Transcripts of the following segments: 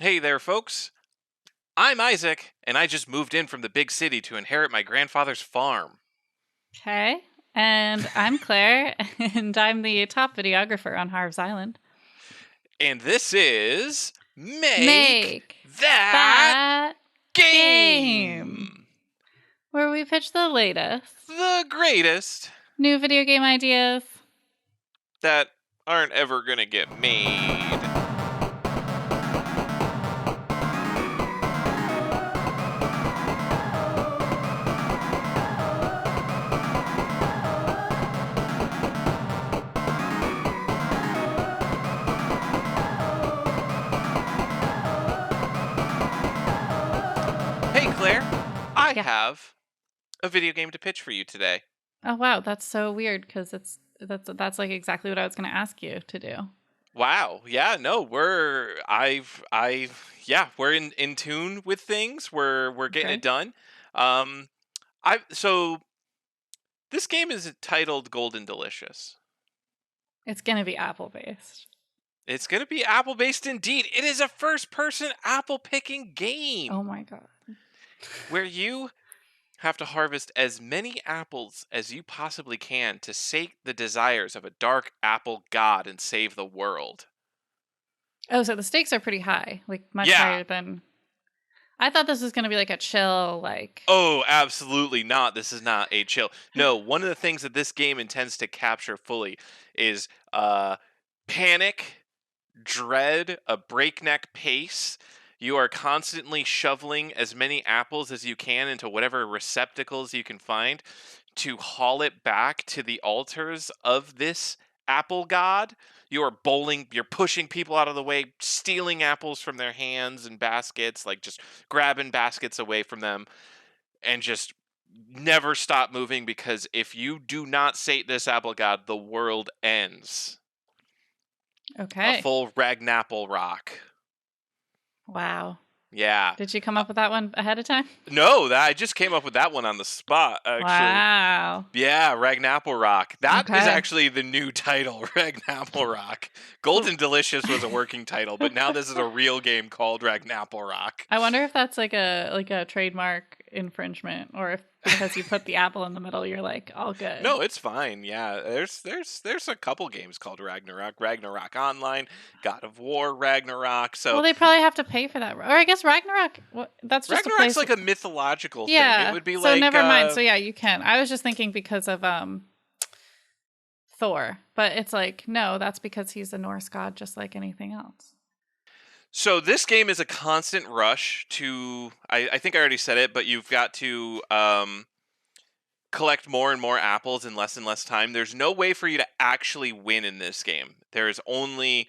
Hey there, folks. I'm Isaac, and I just moved in from the big city to inherit my grandfather's farm. Okay. And I'm Claire, and I'm the top videographer on Harv's Island. And this is Make Make That that game Game! where we pitch the latest The greatest new video game ideas. that aren't ever gonna get made. Hey, Claire, I Yeah. have a video game to pitch for you today. Oh wow, that's so weird because that's like exactly what I was going to ask you to do. Wow. Yeah, no, we're in tune with things. We're getting it Okay. done. Um, so this game is titled Golden Delicious. It's going to be Apple based. It's going to be apple based indeed. It is a first person apple picking Oh game my god. where you have to harvest as many apples as you possibly can to sate the desires of a dark apple god and save the world. Oh, so the stakes are pretty high, like much Yeah. higher than I thought this was going to be like a chill like Oh, absolutely not. This is not a chill. No, one of the things that this game intends to capture fully is panic, dread, a breakneck pace. You are constantly shoveling as many apples as you can into whatever receptacles you can find to haul it back to the altars of this apple god. You are bowling, you're pushing people out of the way, stealing apples from their hands and baskets, like just grabbing baskets away from them, and just never stop moving because if you do not sate this apple god, the world ends. A okay. full Ragnapple rock. Wow. Yeah. Did you come up with that one ahead of time? No, that I just came up with that one on the spot, actually. Wow. Yeah, Ragnapple Rock. That is Okay. actually the new title, Ragnapple Rock. Golden Delicious was a working title, but now this is a real game called Ragnapple Rock. I wonder if that's like a trademark infringement or if because you put the apple in the middle you're like all good. No, it's fine. Yeah, there's a couple games called Ragnarok, Ragnarok Online, God of War, Ragnarok. Well, So they probably have to pay for that. Or I guess Ragnarok that's just a Ragnarok's place. like a mythological thing. It Yeah. would be So like never mind. So yeah, you can. I was just thinking because of Thor, but it's like no, that's because he's a Norse god just like anything else. so this game is a constant rush to I think I already said it, but you've got to collect more and more apples in less and less time. There's no way for you to actually win in this game. There is only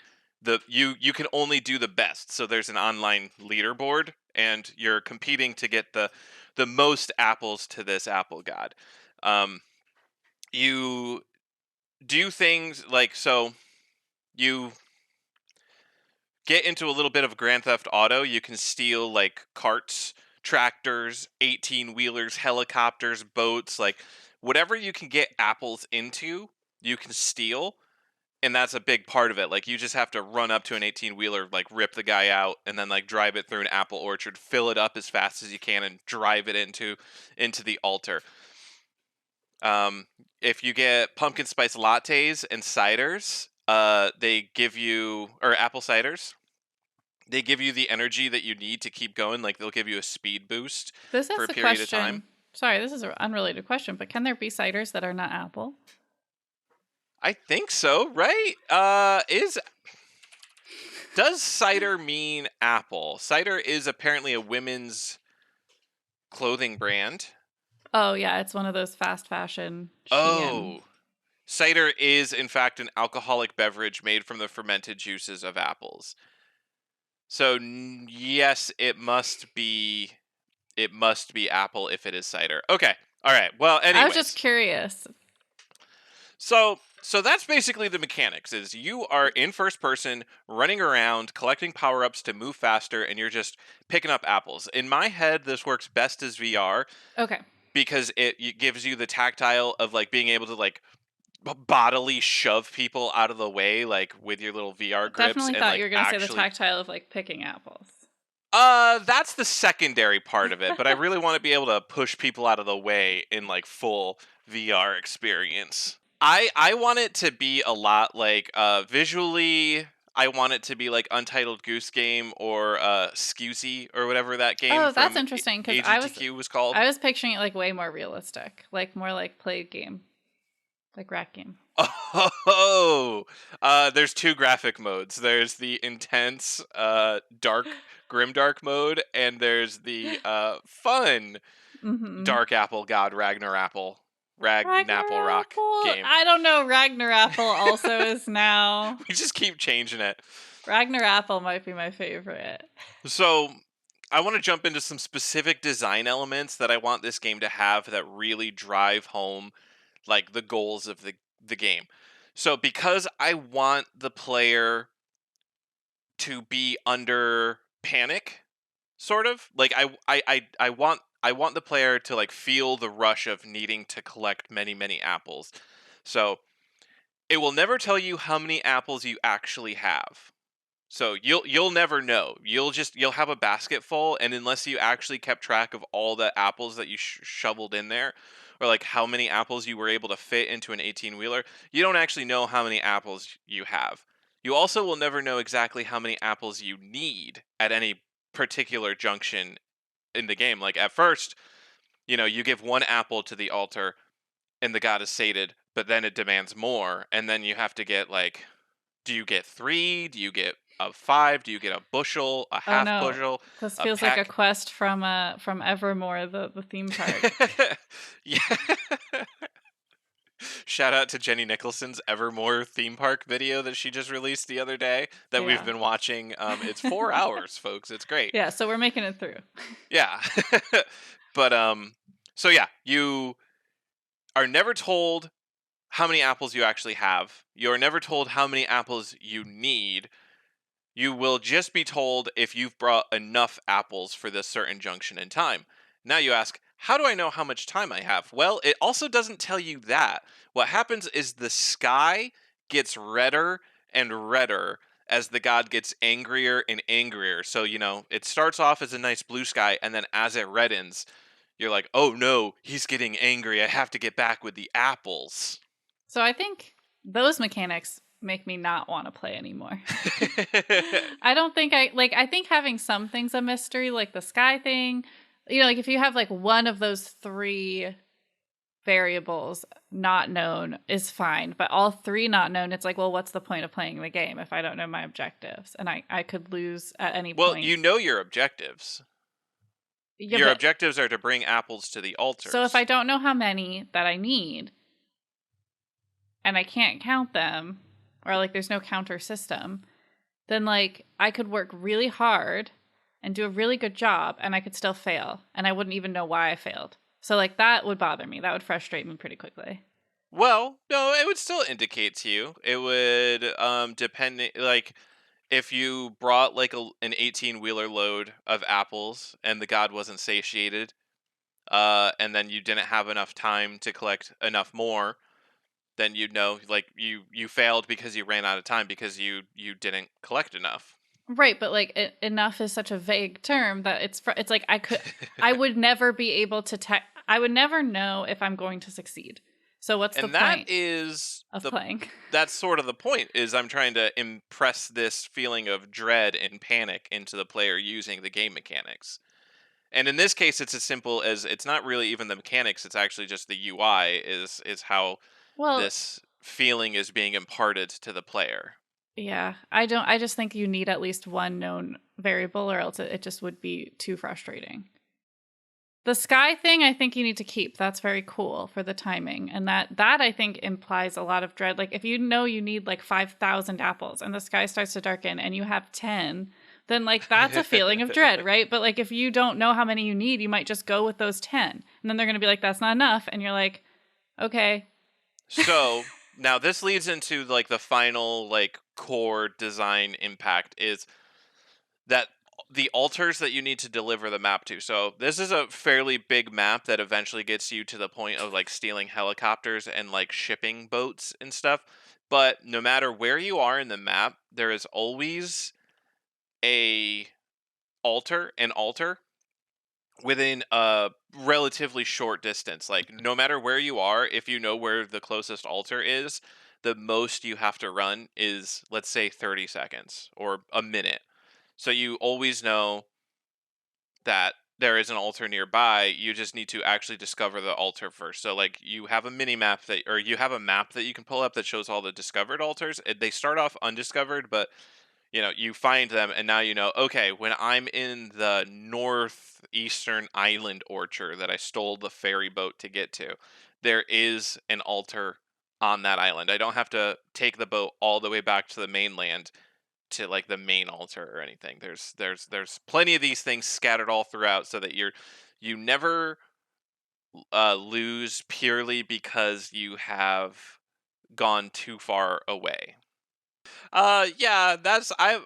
you can only do the best. So there's an online leaderboard and you're competing to get the most apples to this apple god. Um, you do things like so you get into a little bit of Grand Theft Auto. You can steal like carts, tractors, 18 wheelers, helicopters, boats, like whatever you can get apples into, you can steal. And that's a big part of it. Like you just have to run up to an 18 wheeler, like rip the guy out, and then like drive it through an apple orchard, fill it up as fast as you can, and drive it into the altar. Um, if you get pumpkin spice lattes and ciders, they give you or apple ciders, they give you the energy that you need to keep going. Like they'll give you a speed boost This for is a the period of time. question. Sorry, this is an unrelated question, but can there be ciders that are not apple? I think so, right? Is does cider mean apple? Cider is apparently a women's clothing brand. Oh yeah, it's one of those fast fashion Shein. Oh, cider is in fact an alcoholic beverage made from the fermented juices of apples. So yes, it must be apple if it is cider. Okay. All right. Well, I was just anyways. curious. So that's basically the mechanics is you are in first person running around collecting power-ups to move faster and you're just picking up apples. In my head this works best as VR Okay. because it gives you the tactile of like being able to like bodily shove people out of the way like with your little VR grips Definitely and thought you like were going to say the actually tactile of like picking apples. That's the secondary part of it, but I really want to be able to push people out of the way in like full VR experience. I want it to be a lot like visually. I want it to be like Untitled Goose Game or Scusi or whatever that game Oh, that's from interesting because AGTQ was called. I was picturing it like way more realistic, like more like play game, like rat game. Oh, there's two graphic modes. There's the intense, dark, grimdark mode, and there's the fun Mm-hmm. Dark Apple God Ragnar Ragnapple Apple. game. I don't know. Ragnar Apple also is now. We just keep changing it. Ragnar Apple might be my favorite. So I want to jump into some specific design elements that I want this game to have that really drive home like the goals of the game. So because I want the player to be under panic, sort of like I want the player to like feel the rush of needing to collect many apples. So it will never tell you how many apples you actually have. So you'll never know. You'll have a basket full, and unless you actually kept track of all the apples that you shoveled in there, or like how many apples you were able to fit into an 18 wheeler, you don't actually know how many apples you have. You also will never know exactly how many apples you need at any particular junction in the game. Like at first, you give one apple to the altar, and the god is sated, but then it demands more, and then you have to get like, do you get three? Do you get a five? Do you get a bushel, a Oh half no, bushel, this a feels like a peck? quest from Evermore, the theme park. Yeah. Shout out to Jenny Nicholson's Evermore theme park video that she just released the other day that we've Yeah. been watching. It's 4 hours, folks. It's great. Yeah, so we're making it through. Yeah. But so yeah, you are never told how many apples you actually have. You are never told how many apples you need. You will just be told if you've brought enough apples for this certain junction in time. Now you ask, how do I know how much time I have? Well, it also doesn't tell you that. What happens is the sky gets redder and redder as the god gets angrier and angrier. So, it starts off as a nice blue sky, and then as it reddens, you're like, oh no, he's getting angry. I have to get back with the apples. So I think those mechanics make me not want to play anymore. I don't think I think having some things a mystery, like the sky thing, like if you have like one of those three variables not known is fine, but all three not known, it's like, well, what's the point of playing the game if I don't know my objectives? And I could lose at any Well, point. you know your objectives. Yeah, Your but objectives are to bring apples to the so if altars. I don't know how many that I need and I can't count them, or like there's no counter system, then like I could work really hard and do a really good job and I could still fail and I wouldn't even know why I failed. So like that would bother me. That would frustrate me pretty quickly. Well, no, it would still indicate to you. It would depend like if you brought like an 18 wheeler load of apples and the god wasn't satiated, and then you didn't have enough time to collect enough more, then you'd know like you failed because you ran out of time because you didn't collect enough. Right, but like enough is such a vague term that it's like I would never be able to I would never know if I'm going to succeed. So what's the And that point is of the playing? that's sort of the point is I'm trying to impress this feeling of dread and panic into the player using the game mechanics. And in this case it's as simple as it's not really even the mechanics, it's actually just the UI is how Well, this feeling is being imparted to the player. yeah, I just think you need at least one known variable or else it just would be too frustrating. The sky thing I think you need to keep. That's very cool for the timing. And that I think implies a lot of dread. Like if you know you need like 5,000 apples and the sky starts to darken and you have 10, then like that's a feeling of dread, right? But like if you don't know how many you need, you might just go with those 10. And then they're going to be like that's not enough and you're like, "Okay." So now this leads into like the final like core design impact is that the altars that you need to deliver the map to. So this is a fairly big map that eventually gets you to the point of like stealing helicopters and like shipping boats and stuff. But no matter where you are in the map, there is always a alter an altar within a relatively short distance. Like no matter where you are, if you know where the closest altar is, the most you have to run is, let's say, 30 seconds or a minute. So you always know that there is an altar nearby. You just need to actually discover the altar first. So like you have a mini map that, or you have a map that you can pull up that shows all the discovered altars. They start off undiscovered, but you find them, and now okay, when I'm in the northeastern island orchard that I stole the ferry boat to get to, there is an altar on that island. I don't have to take the boat all the way back to the mainland to like the main altar or anything. There's plenty of these things scattered all throughout, so that you never lose purely because you have gone too far away. Yeah,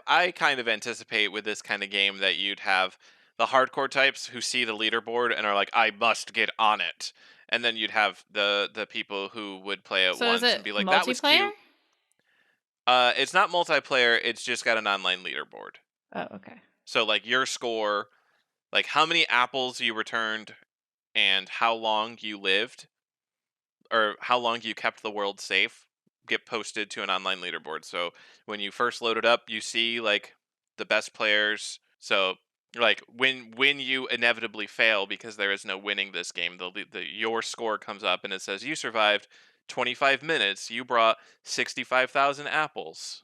I kind of anticipate with this kind of game that you'd have the hardcore types who see the leaderboard and are like, I must get on it. And then you'd have the people who would play it So is once and it be like, that was multiplayer? cute. It's not multiplayer, it's just got an online leaderboard. Oh, okay. So like your score, like how many apples you returned and how long you lived, or how long you kept the world safe, get posted to an online leaderboard. So when you first load it up, you see like the best players. So like when you inevitably fail because there is no winning this game, your score comes up and it says you survived 25 minutes. You brought 65,000 apples.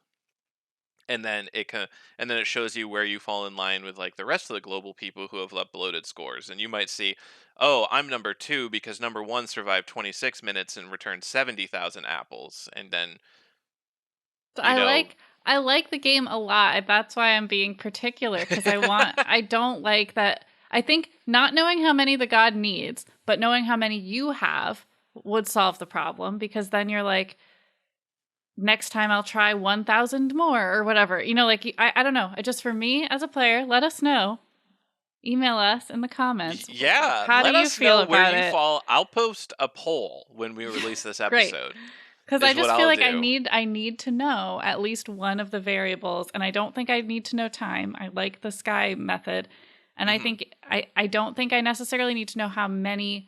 And then it shows you where you fall in line with like the rest of the global people who have uploaded scores, and you might see, oh, I'm number 2 because number 1 survived 26 minutes and returned 70,000 apples. And then So you know I like the game a lot. That's why I'm being particular because I don't like that. I think not knowing how many the god needs, but knowing how many you have would solve the problem, because then you're like, next time I'll try 1,000 more or whatever. Like I don't know. Just for me as a player, let us know. Email us in the comments. yeah, How do let you us feel know where about you it? fall. I'll post a poll when we release this Great. episode, Because I is what just feel I'll like do. I need to know at least one of the variables, and I don't think I need to know time. I like the sky method, and I Hmm. think I don't think I necessarily need to know how many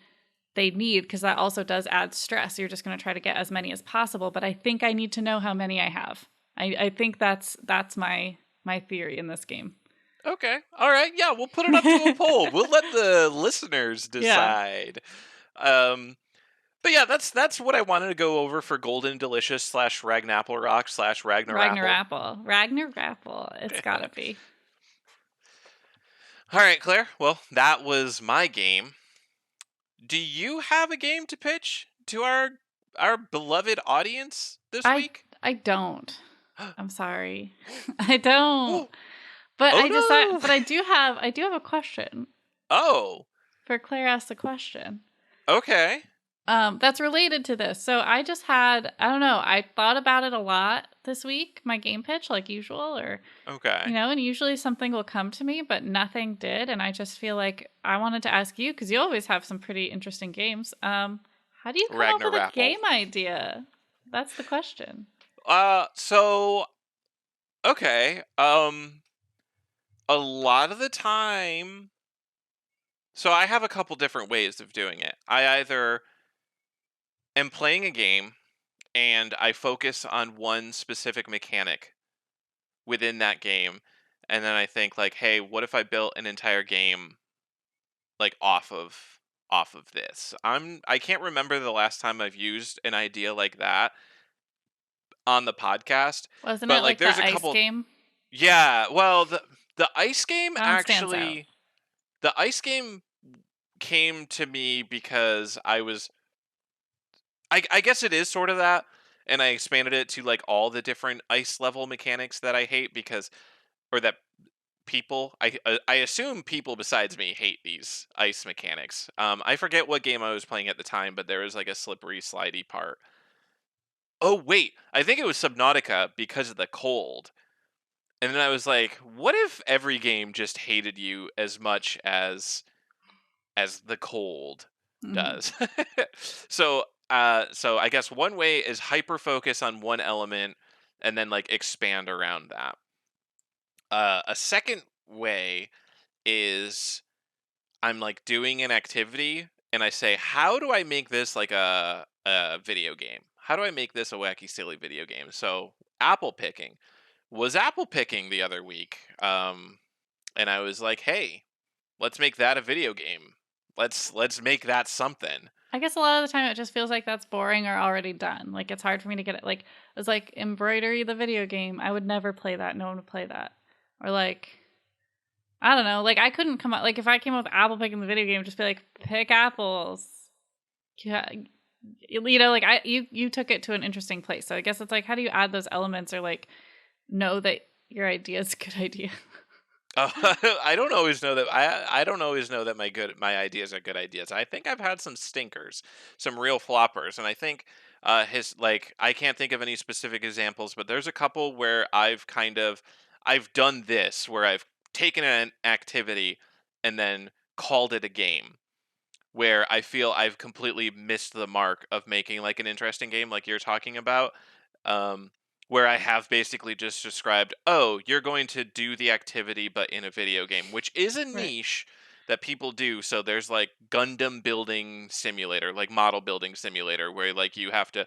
they need, because that also does add stress. You're just going to try to get as many as possible, but I think I need to know how many I have. I think that's my theory in this game. Okay, all right, yeah, we'll put it up to a poll. We'll let the listeners Yeah. decide. um But yeah, that's what I wanted to go over for Golden Delicious slash Ragnapple slash Ragnar Ragnarapple. Apple. Ragnar Apple. It's gotta be. All right, Claire. Well, that was my game. Do you have a game to pitch to our beloved audience this I week? I don't. I'm sorry. I don't. Oh, But oh but no. I do have a question Oh, for Claire asked the question. okay. That's related to this. So I just had, I don't know, I thought about it a lot this week, my game pitch, like usual, or Okay. and usually something will come to me, but nothing did. And I just feel like I wanted to ask you, because you always have some pretty interesting games. How do you come up with a Ragnarapple. game idea? That's the question. So okay. A lot of the time, so I have a couple different ways of doing it. I either am playing a game and I focus on one specific mechanic within that game, and then I think like, hey, what if I built an entire game like off of this? I can't remember the last time I've used an idea like that on the podcast, Wasn't but it like like there's the a ice couple. game? Yeah, well, the ice game That one stands out. actually, the ice game came to me because I guess it is sort of that, and I expanded it to like all the different ice level mechanics that I hate, because or that people I assume people besides me hate these ice mechanics. I forget what game I was playing at the time, but there was like a slippery slidey part. Oh wait, I think it was Subnautica because of the cold. And then I was like, what if every game just hated you as much as the cold Hmm. does? So I guess one way is hyper focus on one element and then like expand around that. A second way is I'm like doing an activity and I say, how do I make this like a video game? How do I make this a wacky, silly video game? So apple picking was apple picking the other week. And I was like, hey, let's make that a video game. Let's make that something. I guess a lot of the time it just feels like that's boring or already done. Like it's hard for me to get it. Like it's like embroidery, the video game. I would never play that. No one would play that. Or like I don't know. Like I couldn't come up. Like if I came up with apple picking the video game, just be like pick apples. Yeah, you know, like you took it to an interesting place. So I guess it's like how do you add those elements or like know that your idea is a good idea. Uh, I don't always know that I don't always know that my ideas are good ideas. I think I've had some stinkers, some real floppers, and I think his like I can't think of any specific examples, but there's a couple where I've done this where I've taken an activity and then called it a game where I feel I've completely missed the mark of making like an interesting game like you're talking about. Um, where I have basically just described, oh, you're going to do the activity but in a video game, which is a Right. niche that people do. So there's like Gundam building simulator, like model building simulator, where like you have to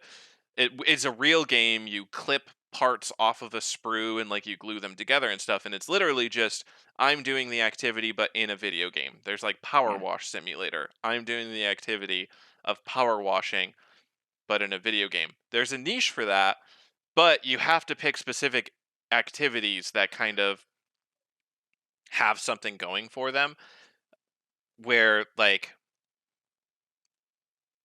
it's a real game. You clip parts off of a sprue and like you glue them together and stuff. And it's literally just I'm doing the activity but in a video game. There's like Power Yeah. Wash Simulator. I'm doing the activity of power washing but in a video game. There's a niche for that, but you have to pick specific activities that kind of have something going for them where like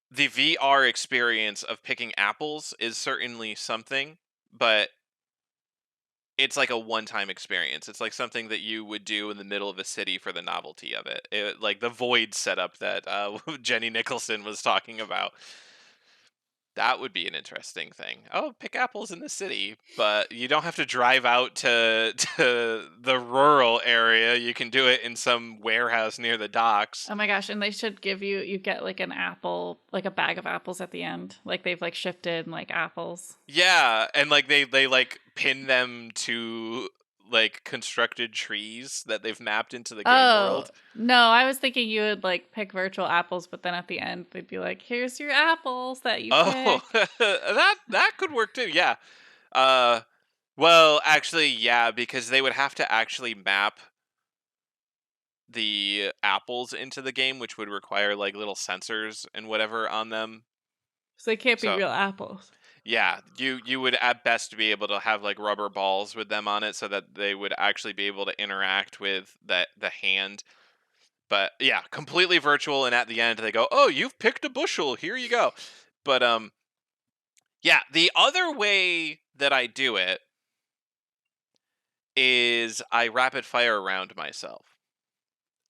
the VR experience of picking apples is certainly something, but it's like a one-time experience. It's like something that you would do in the middle of a city for the novelty of it. Like the void setup that Jenny Nicholson was talking about. That would be an interesting thing. Oh, pick apples in the city, but you don't have to drive out to to the rural area. You can do it in some warehouse near the docks. Oh my gosh, and they should give you get like an apple, like a bag of apples at the end. Like they've like shifted like apples. Yeah, and like they like pin them to like constructed trees that they've mapped into the game Oh, world. no, I was thinking you would like pick virtual apples, but then at the end they'd be like, "Here's your apples that you Oh, picked." that could work too. Yeah. Uh well, actually yeah, because they would have to actually map the apples into the game, which would require like little sensors and whatever on them. So they can't be So real apples. yeah, you would at best be able to have like rubber balls with them on it, so that they would actually be able to interact with the hand. But yeah, completely virtual, and at the end they go, "Oh, you've picked a bushel. Here you go." But yeah, the other way that I do it is I rapid fire around myself.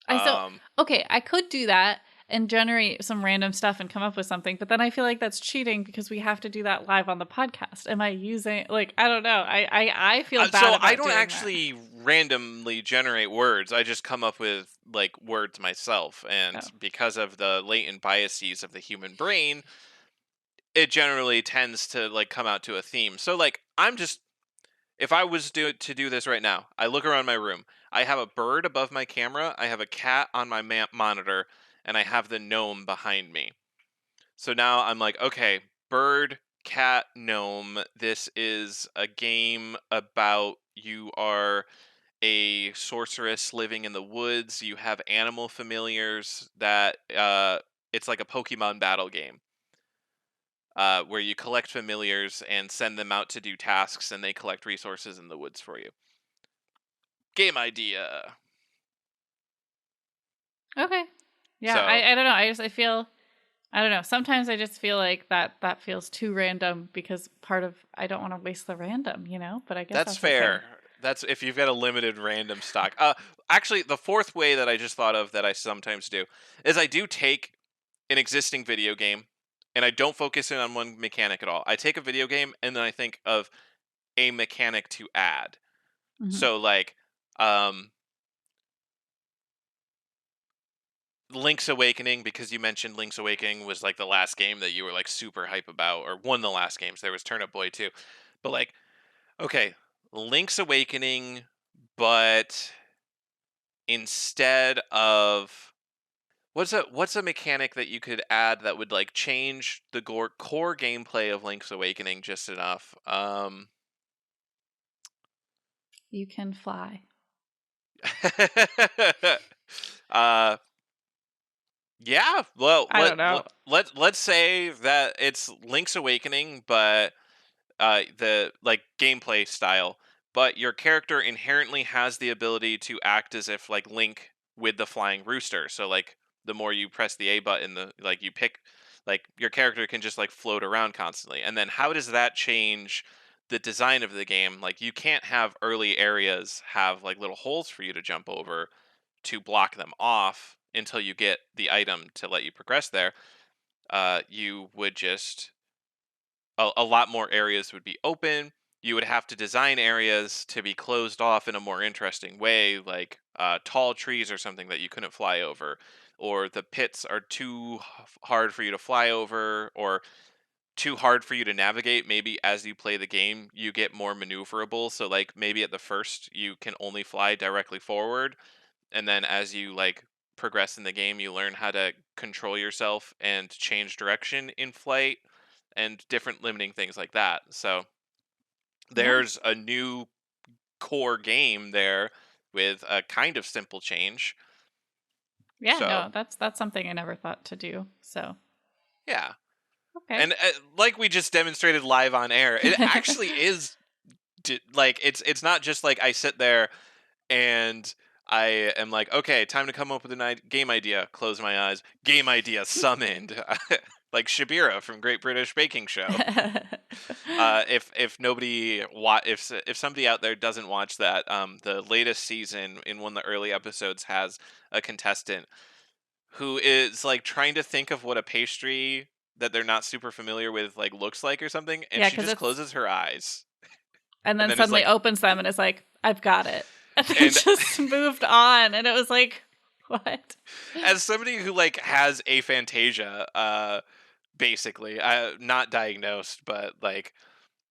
I so Um, okay, I could do that and generate some random stuff and come up with something, but then I feel like that's cheating because we have to do that live on the podcast. Am I using like I don't know. I feel bad so I about don't doing that. actually randomly generate words. I just come up with like words myself, and Oh. because of the latent biases of the human brain, it generally tends to like come out to a theme. So like I'm just if I was to do this right now, I look around my room. I have a bird above my camera, I have a cat on my monitor, and I have the gnome behind me. So now I'm like, okay, bird, cat, gnome. This is a game about you are a sorceress living in the woods. You have animal familiars that it's like a Pokemon battle game. Where you collect familiars and send them out to do tasks, and they collect resources in the woods for you. Game idea. Okay. Yeah, So I don't know. I feel I don't know. Sometimes I just feel like that feels too random because part of I don't want to waste the random, you know? But I guess that's that's okay. fair. That's if you've got a limited random stock. Actually, the fourth way that I just thought of that I sometimes do is I do take an existing video game and I don't focus in on one mechanic at all. I take a video game and then I think of a mechanic to add. Mhm. So like um Link's Awakening, because you mentioned Link's Awakening was like the last game that you were like super hype about, or one of the last games. There was Turnip Boy too, but like, okay, Link's Awakening, but instead of what's a mechanic that you could add that would like change the core gameplay of Link's Awakening just enough? You can fly. uh yeah, well, I don't know. let's say that it's Link's Awakening, but the like gameplay style, but your character inherently has the ability to act as if like Link with the flying rooster. So like the more you press the A button, the like you pick like your character can just like float around constantly. And then how does that change the design of the game? Like you can't have early areas have like little holes for you to jump over to block them off until you get the item to let you progress there. You would just a lot more areas would be open. You would have to design areas to be closed off in a more interesting way, like tall trees or something that you couldn't fly over, or the pits are too hard for you to fly over, or too hard for you to navigate. Maybe as you play the game, you get more maneuverable. So, like, maybe at the first, you can only fly directly forward. And then as you, like, progress in the game, you learn how to control yourself and change direction in flight and different limiting things like that. So Yeah. there's a new core game there with a kind of simple change. Yeah, So no, that's something I never thought to do. So, yeah, okay. and like we just demonstrated live on air, it actually is like it's not just like I sit there and I am like, okay, time to come up with a game idea. Close my eyes. Game idea summoned. Like Shabira from Great British Baking Show. If nobody if somebody out there doesn't watch that, the latest season in one of the early episodes has a contestant who is like trying to think of what a pastry that they're not super familiar with like looks like or something, and Yeah, she because just it's closes her eyes and and then then is suddenly like, opens them and is like, I've got it. And then and just moved on. And it was like, what? as somebody who like has aphantasia, basically, not diagnosed, but like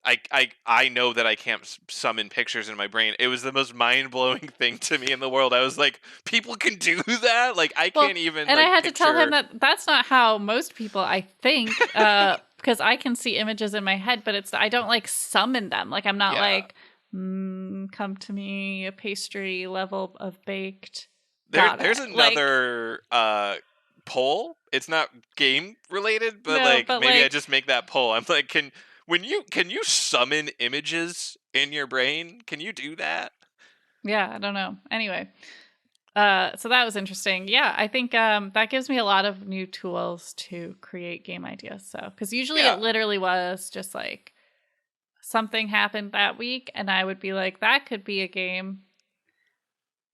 I know that I can't summon pictures in my brain. It was the most mind blowing thing to me in the world. I was like, people can do that. Like I Well, can't even and I like had to tell him picture. that that's not how most people, I think, because I can see images in my head, but it's I don't like summon them. Like I'm not Yeah, like, come to me, a pastry level of baked. Got there's it. Like another poll. It's not game related, but no, like but maybe I like just make that poll. I'm like, can you summon images in your brain? Can you do that? yeah, I don't know. Anyway, so that was interesting. Yeah, I think that gives me a lot of new tools to create game ideas. So because usually it Yeah, literally was just like something happened that week, and I would be like, that could be a game,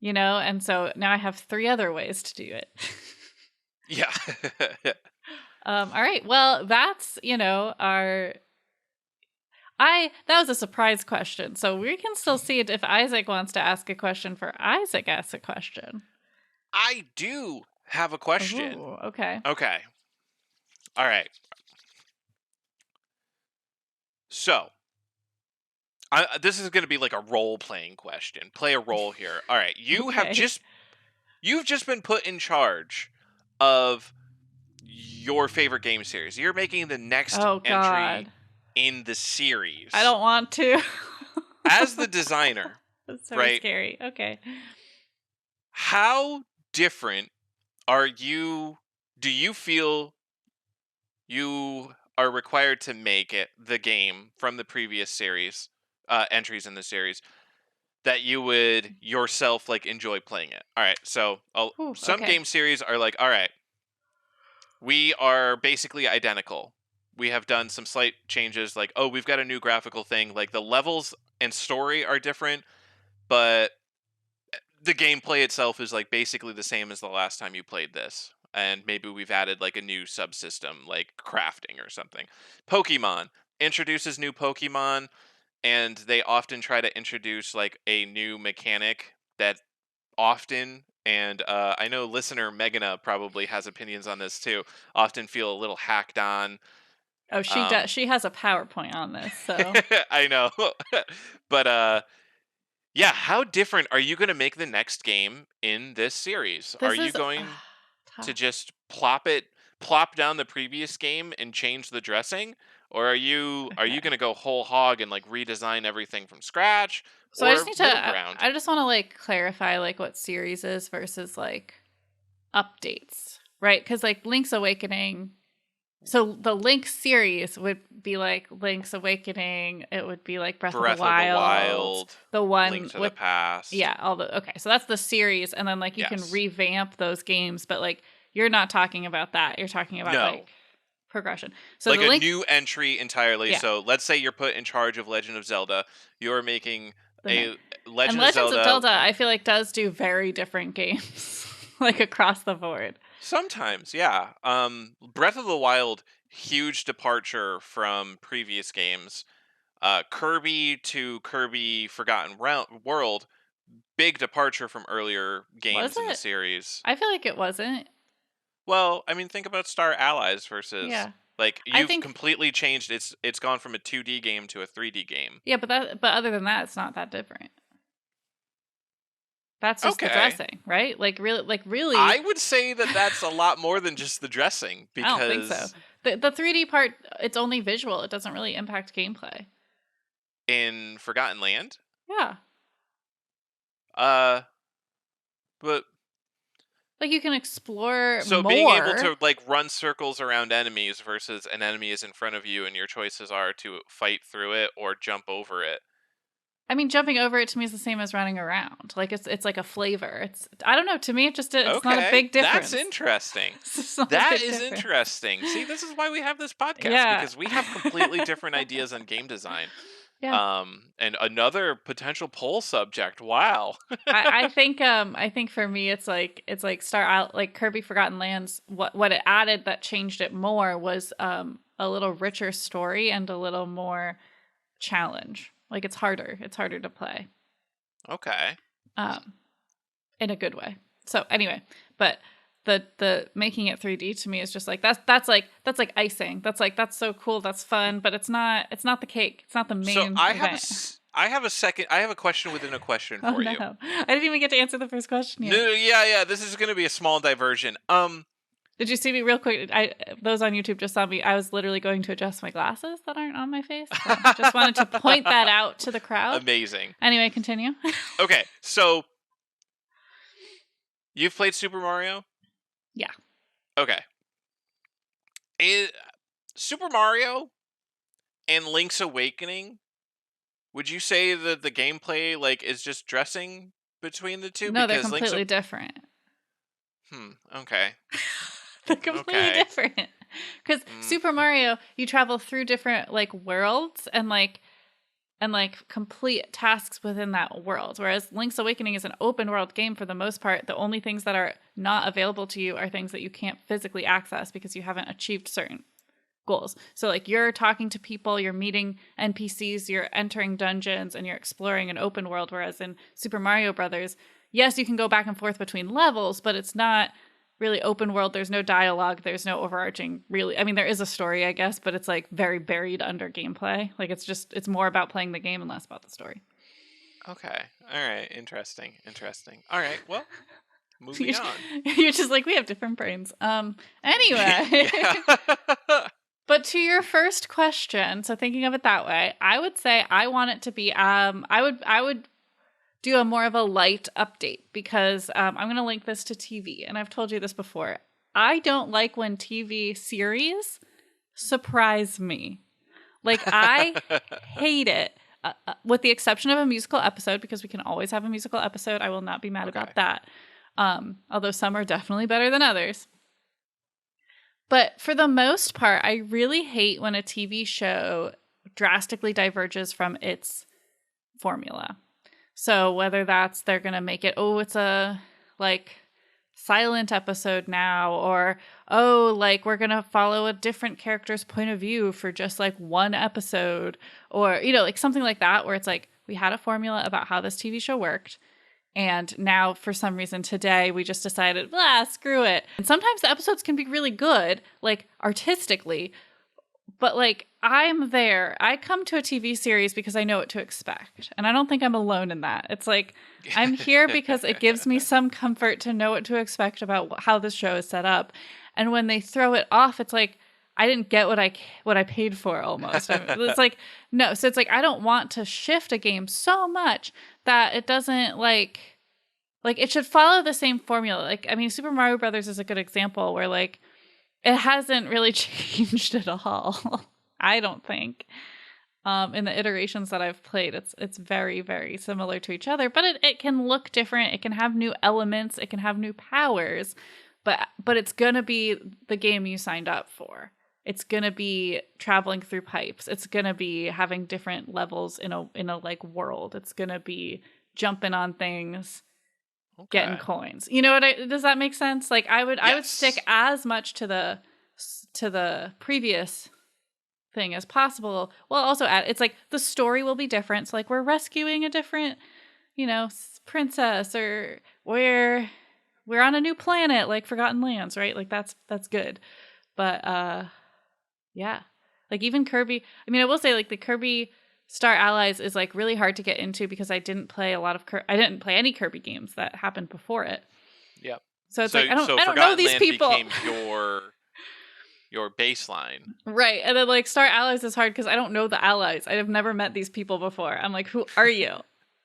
you know. And so now I have 3 other ways to do it. yeah. All right. Well, that's our. I that was a surprise question, so we can still see it if Isaac wants to ask a question. For Isaac, ask a question. I do have a question. Oh, okay. Okay. All right. So, this is going to be like a role playing question. Play a role here. All right. Okay. You've just been put in charge of your favorite game series. You're making the next Oh entry God, in the I series. don't want to. As the designer, That's so right? scary. Okay. How different are you do you feel you are required to make it the game from the previous series entries in the series that you would yourself like enjoy playing it? All right, so Whew, some okay. game series are like, all right, we are basically identical. We have done some slight changes, like, oh, we've got a new graphical thing. Like the levels and story are different, but the gameplay itself is like basically the same as the last time you played this. And maybe we've added like a new subsystem, like crafting or something. Pokemon introduces new Pokemon, and they often try to introduce like a new mechanic that often, and I know listener Megana probably has opinions on this too, often feel a little hacked on. Oh, she does. Um, She has a PowerPoint on this, so I know, but Yeah, how different are you going to make the next game in this series? Are This you is going to tough. just plop down the previous game and change the dressing, or are you Okay. going to go whole hog and like redesign everything from scratch, So I just or need to middle ground? I just want to like clarify like what series is versus like updates, right? Cuz like Link's Awakening, so the Link series would be like Link's Awakening, it would be like Breath of the Breath of the Wild, Wild, the Link one to the with Past. yeah, all the okay. So that's the series and then like you can Yes. revamp those games, but like you're not talking about that. You're talking about No. like progression. So Like the a Link new entry entirely. yeah, So let's say you're put in charge of Legend of Zelda. You're making the next. a And Legend of Legends of Zelda. Zelda, I feel like does do very different games, like across the board. Sometimes, yeah. Breath of the Wild, huge departure from previous games. Kirby to Kirby Forgotten World, big departure from earlier Was games in the it? series. I feel like it wasn't. Well, I mean, think about Star Allies versus Yeah, like I you've think. completely changed. It's gone from a 2D game to a 3D game. Yeah, but other than that, it's not that different. That's just the Okay, dressing, right? Like really, I would say that that's a lot more than just the dressing I don't think so. because The 3D part, it's only visual. It doesn't really impact gameplay. in Forgotten Land, Yeah, uh, but like you can explore so being able more. to like run circles around enemies versus an enemy is in front of you and your choices are to fight through it or jump over it. I mean, jumping over it to me is the same as running around. Like it's like a flavor. It's I don't know. To me, it's not a Okay, big that's difference. interesting. It's not a That big is difference. interesting. See, this is why we have this podcast Yeah, because we have completely different ideas on game design. yeah. And another potential poll subject. Wow. I think for me it's like start out like Kirby Forgotten Lands. What it added that changed it more was a little richer story and a little more challenge. Like it's harder. It's harder to play. Okay. Um, in a good way. So anyway, but the making it 3D to me is just like that's like icing. That's so cool. That's fun, but it's not the cake. It's not the So main I have event. I have a question within a question Oh for you. no, I didn't even get to answer the first question No, yet. no, yeah, yeah. This is going to be a small diversion. Did you see me real quick? I those on YouTube just saw me. I was literally going to adjust my glasses that aren't on my face. So just wanted to point that out to the crowd. Amazing. Anyway, continue. Okay, so you've played Super Mario? Yeah. Okay. Is Super Mario and Link's Awakening, would you say that the gameplay like is just dressing between the two No, they're because completely different. okay. They're completely Okay. different. Because Mm, Super Mario, you travel through different like worlds and like complete tasks within that world. Whereas Link's Awakening is an open world game for the most part. The only things that are not available to you are things that you can't physically access because you haven't achieved certain goals. So like you're talking to people, you're meeting NPCs, you're entering dungeons and you're exploring an open world. Whereas in Super Mario Brothers, yes, you can go back and forth between levels, but it's not really open world. There's no dialogue, there's no overarching really. I mean, there is a story, I guess, but it's like very buried under gameplay. Like it's more about playing the game and less about the story. okay. All right. Interesting. All right. Well, moving you're, on. you're just like we have different brains. Anyway. Yeah. But to your first question, so thinking of it that way, I would say I want it to be I would do a more of a light update because I'm going to link this to TV and I've told you this before. I don't like when TV series surprise me. Like I hate it. With the exception of a musical episode, because we can always have a musical episode. I will not be mad Okay. about that. Although some are definitely better than others. But for the most part, I really hate when a TV show drastically diverges from its formula. So whether that's they're going to make it, oh, it's a like silent episode now, or oh, like we're going to follow a different character's point of view for just like one episode, or, you know, like something like that, where it's like we had a formula about how this TV show worked. And now, for some reason, today we just decided, screw it. And sometimes the episodes can be really good, like artistically, but like I'm there. I come to a TV series because I know what to expect. And I don't think I'm alone in that. It's like I'm here because it gives me some comfort to know what to expect about how the show is set up. And when they throw it off, it's like I didn't get what I paid for almost. It's like no, so it's like I don't want to shift a game so much that it doesn't like it should follow the same formula. Like I mean Super Mario Brothers is a good example where like it hasn't really changed at all. I don't think. In the iterations that I've played, it's very, very similar to each other, but it can look different. It can have new elements. It can have new powers, but it's gonna be the game you signed up for. It's gonna be traveling through pipes. It's gonna be having different levels in a like world. It's gonna be jumping on things, getting Okay. coins. You know does that make sense? Like I would stick Yes. as much to the previous thing as possible. Well, also add it's like the story will be different. So like we're rescuing a different, princess, or we're on a new planet like Forgotten Lands, right? Like that's good. But yeah. Like even Kirby, I mean I will say like the Kirby Star Allies is like really hard to get into because I didn't play I didn't play any Kirby games that happened before it. Yep. So it's like So so I don't know Forgotten these Land people. became your baseline. Right. And then like Star Allies is hard because I don't know the allies. I have never met these people before. I'm like, who are you?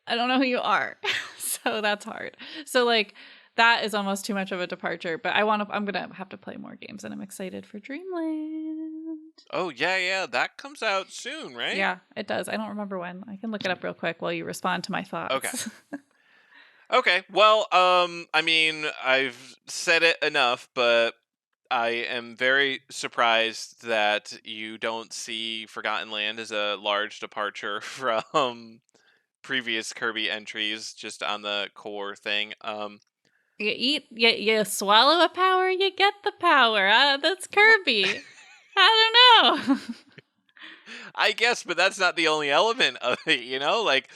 I don't know who you are. So that's hard. So like that is almost too much of a departure, but I'm gonna have to play more games and I'm excited for Dreamland. Oh yeah, yeah, that comes out soon, right? Yeah, it does. I don't remember when. I can look it up real quick while you respond to my Okay. thoughts. Okay. Well, I mean, I've said it enough, but I am very surprised that you don't see Forgotten Land as a large departure from previous Kirby entries just on the core thing. You swallow a power, you get the power. That's What? Kirby. I don't know. I guess, but that's not the only element of it, you know? Like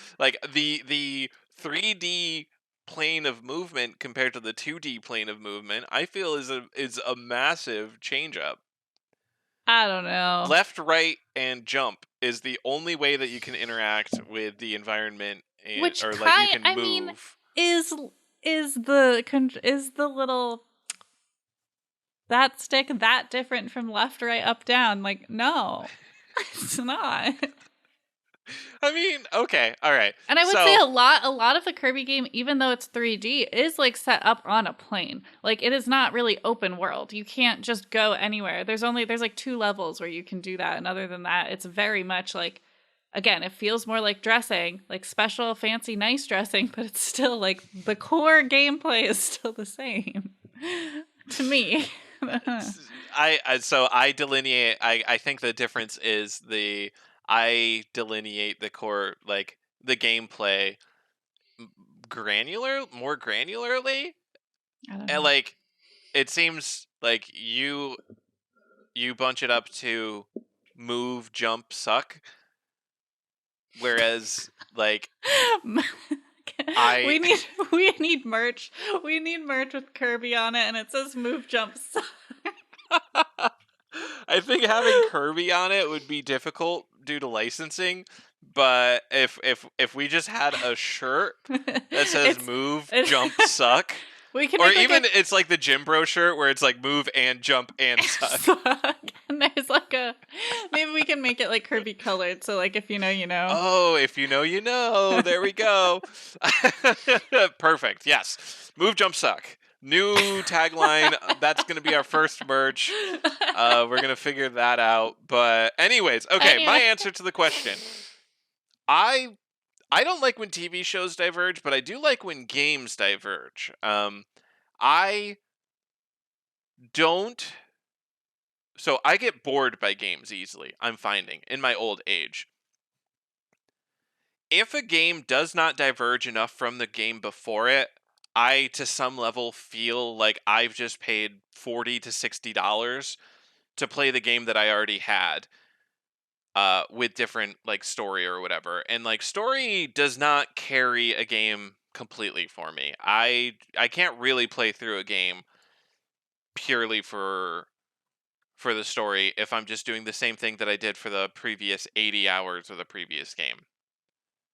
the 3D plane of movement compared to the 2D plane of movement, I feel is a massive change up. I don't know. Left, right, and jump is the only way that you can interact with the environment and Which or like you can I mean, move. is is the little that stick that different from left, right, up, down? Like, no, it's not. I mean, okay, all right. And I would say So, a lot of the Kirby game, even though it's 3D, is like set up on a plane. Like it is not really open world. You can't just go anywhere. There's like 2 levels where you can do that, and other than that, it's very much like again, it feels more like dressing, like special, fancy, nice dressing, but it's still like the core gameplay is still the same to me. I delineate. I think the difference is I delineate the core, like the gameplay more granularly, I don't and know. like it seems like you bunch it up to move, jump, suck, whereas like I we need we need merch. We need merch with Kirby on it, and it says "Move Jump." I think having Kirby on it would be difficult due to licensing, but if we just had a shirt that says it's move, it, jump, suck, we can or make like even it's like the Jim Bro shirt where it's like move and jump and suck. and there's like a maybe we can make it like Kirby colored. So like if you know, you know. Oh, if you know, you know. There we go. Perfect. Yes. Move, jump, suck. New tagline. That's going to be our first merch. We're going to figure that out. But anyways, okay, my Anyway. answer to the question. I I don't like when TV shows diverge, but I do like when games diverge. I don't so I get bored by games easily. I'm finding in my old age. If a game does not diverge enough from the game before it, I to some level feel like I've just paid $40 to $60 to play the game that I already had, with different like story or whatever. And like story does not carry a game completely for me. I can't really play through a game purely for for the story if I'm just doing the same thing that I did for the previous 80 hours of the previous game,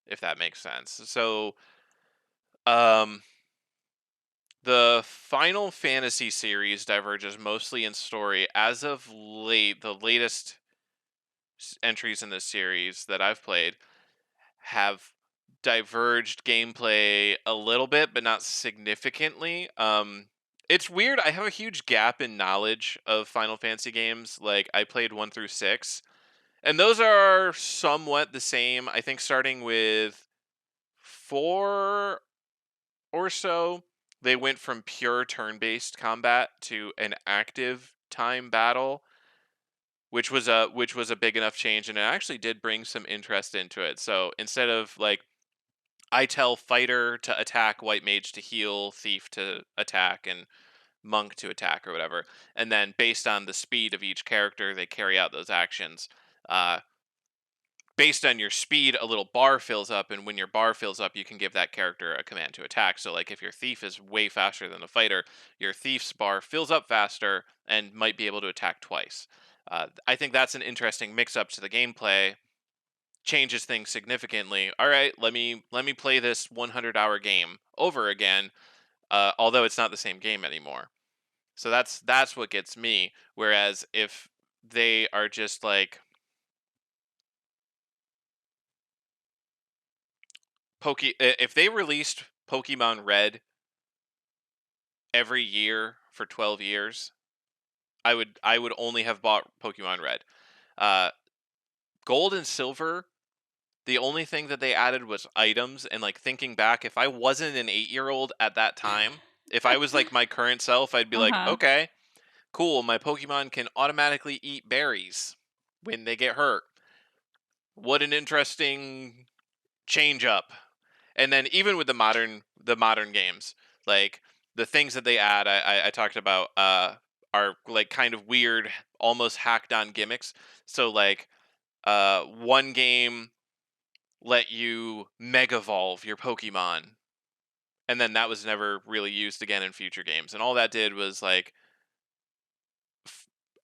if that makes sense. So, um, the Final Fantasy series diverges mostly in story. As of late, the latest entries in this series that I've played have diverged gameplay a little bit, but not significantly. It's weird. I have a huge gap in knowledge of Final Fantasy games. Like I played 1 through 6, and those are somewhat the same. I think starting with 4 or so, they went from pure turn-based combat to an active time battle, which was a big enough change, and it actually did bring some interest into it. So instead of like I tell fighter to attack, white mage to heal, thief to attack, and monk to attack or whatever, and then based on the speed of each character, they carry out those actions. Uh, Based on your speed, a little bar fills up, and when your bar fills up, you can give that character a command to attack. So, like, if your thief is way faster than the fighter, your thief's bar fills up faster and might be able to attack twice. I think that's an interesting mix-up to the gameplay. Changes things significantly. All right, let me play this 100-hour game over again, although it's not the same game anymore. So that's what gets me. Whereas if they are just like if they released Pokemon Red every year for 12 years, I would only have bought Pokemon Red. Uh, Gold and Silver, the only thing that they added was items, and like thinking back, if I wasn't an 8-year-old at that time, if I was like my current self, I'd be like, Uh-huh. okay, cool, my Pokemon can automatically eat berries when they get hurt. What an interesting change up. And then even with the modern games, like the things that they add, I talked about are like kind of weird, almost hacked on gimmicks. So like one game let you mega evolve your Pokemon, and then that was never really used again in future games. And all that did was like,